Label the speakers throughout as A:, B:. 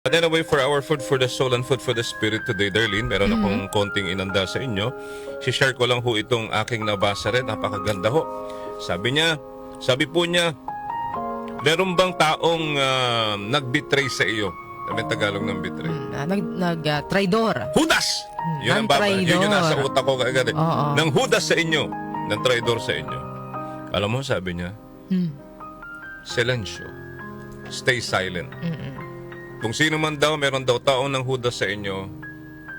A: But anyway, for our food for the soul and food for the spirit today, Darlene, meron akong konting inanda sa inyo. Si-share ko lang ho itong aking nabasa rin. Napakaganda ho. Sabi po niya, meron bang taong nag-betray sa iyo? Sabi Tagalog ng betray.
B: Traidor.
A: Judas! Yun ang baba. Yun yung nasa utak ko kagad. Nang Judas sa inyo, ng traidor sa inyo. Alam mo, sabi niya, silensyo. Stay silent. Kung sino man daw, meron daw taong ng Judas sa inyo,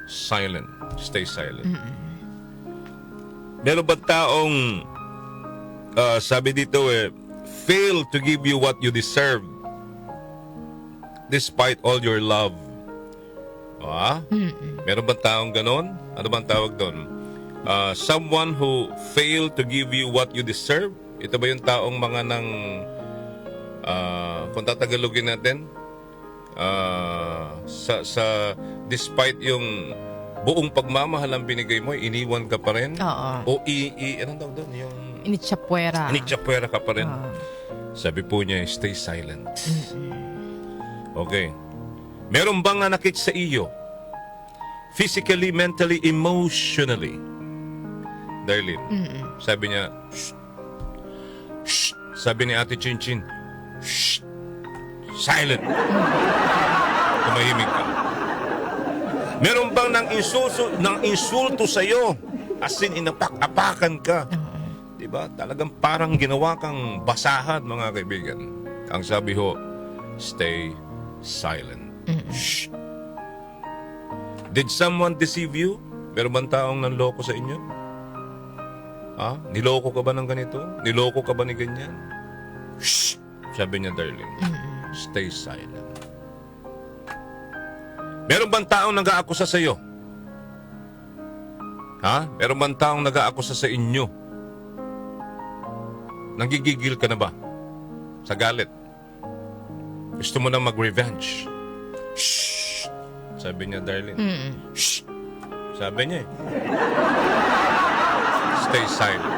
A: silent. Stay silent. Meron ba taong, sabi dito fail to give you what you deserve despite all your love? Meron ba taong ganon? Ano bang tawag doon? Someone who failed to give you what you deserve? Ito ba yung taong mga nang, kung tatagalogin natin, sa despite yung buong pagmamahal ang binigay mo, iniwan ka pa rin? O anong tawag doon? Yung Inichapwera ka pa rin. Sabi po niya, stay silent. Okay. Meron bang nanakit sa iyo? Physically, mentally, emotionally? Darlene, sabi niya, shh. Shh. Sabi ni Ate Chinchin, shh. Silent. Tumahimik ka. Meron bang nang insulto sa iyo? As in, inapak-apakan ka. Diba? Talagang parang ginawa kang basahan, mga kaibigan. Ang sabi ho, stay silent. Shh. Did someone deceive you? Meron bang taong nanloko sa inyo? Niloko ka ba ng ganito? Niloko ka ba ni ganyan? Shh. Sabi niya, darling. Stay silent. Meron bang taong nag-aakusa sa iyo? Meron bang taong nag-aakusa sa inyo? Nanggigigil ka na ba? Sa galit? Gusto mo na mag-revenge? Shh! Sabi niya, darling. Shh! Sabi niya Stay silent.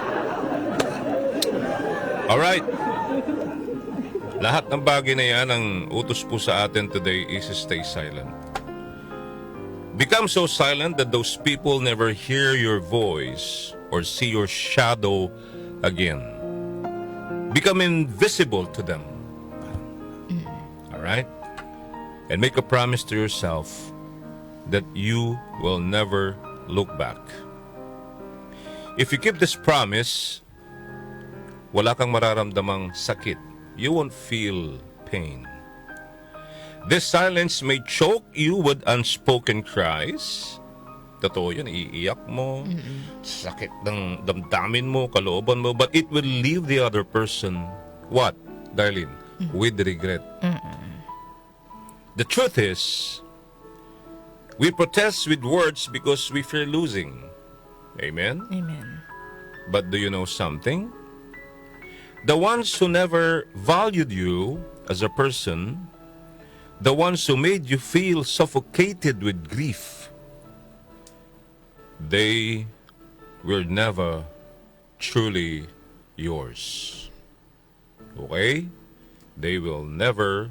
A: Alright. Lahat ng bagay na yan, ang utos po sa atin today is stay silent. Become so silent that those people never hear your voice or see your shadow again. Become invisible to them. Alright? And make a promise to yourself that you will never look back. If you keep this promise, wala kang mararamdamang sakit. You won't feel pain. This silence may choke you with unspoken cries. Totoo yun, iiyak mo, sakit ng damdamin mo, kalooban mo, but it will leave the other person, what, Darlene? With regret. The truth is, we protest with words because we fear losing. Amen?
B: Amen.
A: But do you know something? The ones who never valued you as a person, the ones who made you feel suffocated with grief, they were never truly yours. Okay? They were never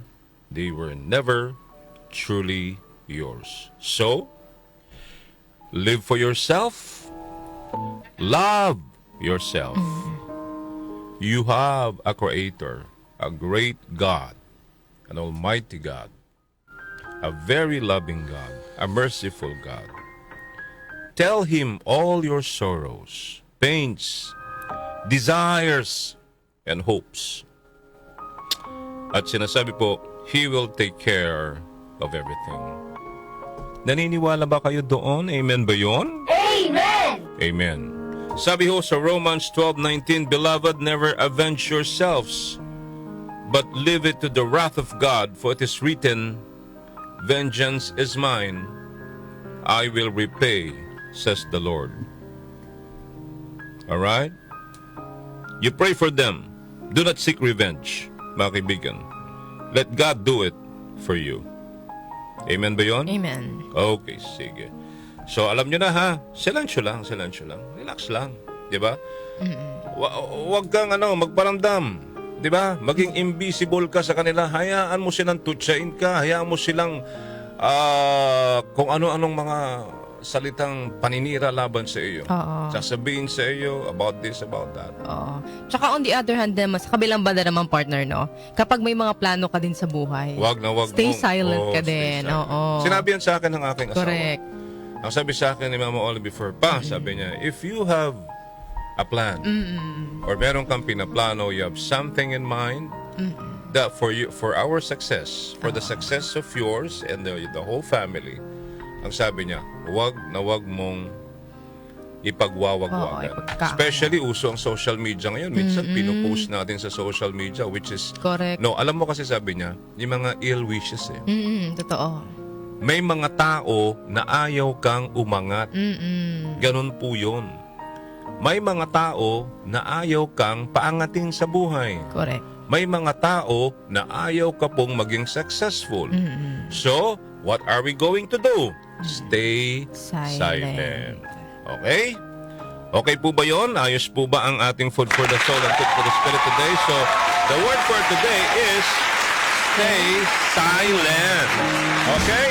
A: truly yours. So, live for yourself. Love yourself. You have a creator, a great God, an almighty God, a very loving God, a merciful God. Tell Him all your sorrows, pains, desires, and hopes. At sinasabi po, He will take care of everything. Naniniwala ba kayo doon? Amen ba yun?
C: Amen!
A: Amen. Sabi ho sa Romans 12:19, Beloved, never avenge yourselves, but leave it to the wrath of God, for it is written, Vengeance is mine, I will repay, says the Lord. Alright? You pray for them. Do not seek revenge, mga kaibigan. Let God do it for you. Amen ba yun?
B: Amen.
A: Okay, sige. So, alam nyo na ha, silensyo lang. Relax lang. Di ba? Huwag kang magparamdam. 'Di ba? Maging invisible ka sa kanila. Hayaan mo silang tutsain ka. Hayaan mo silang kung ano-anong mga salitang paninira laban sa iyo.
B: Oo.
A: Sasabihin sa iyo about this, about that.
B: Oo. Tsaka on the other hand naman, sa kabilang banda naman partner, no? Kapag may mga plano ka din sa buhay,
A: Wag na wag
B: stay
A: mong-
B: silent ka
A: stay
B: din.
A: silent.
B: Oo.
A: Sinabi yan sa akin ng aking asawa.
B: Correct.
A: Ang sabi sa akin ni Mama Oli before, sabi niya, if you have a plan, or meron kang pinaplano, you have something in mind, that for our success, for the success of yours and the whole family, ang sabi niya, wag na wag mong ipagwawag-wagan.
B: Oo, ipagkakalat.
A: Especially uso ang social media ngayon. Minsan pinupost natin sa social media, which is,
B: Correct.
A: no, alam mo kasi sabi niya, yung mga ill wishes eh.
B: Totoo.
A: May mga tao na ayaw kang umangat. Ganun po yun. May mga tao na ayaw kang paangatin sa buhay.
B: Correct.
A: May mga tao na ayaw ka pong maging successful. So, what are we going to do? Stay silent. Okay? Okay po ba yun? Ayos po ba ang ating food for the soul and food for the spirit today? So, the word for today is stay silent. Okay?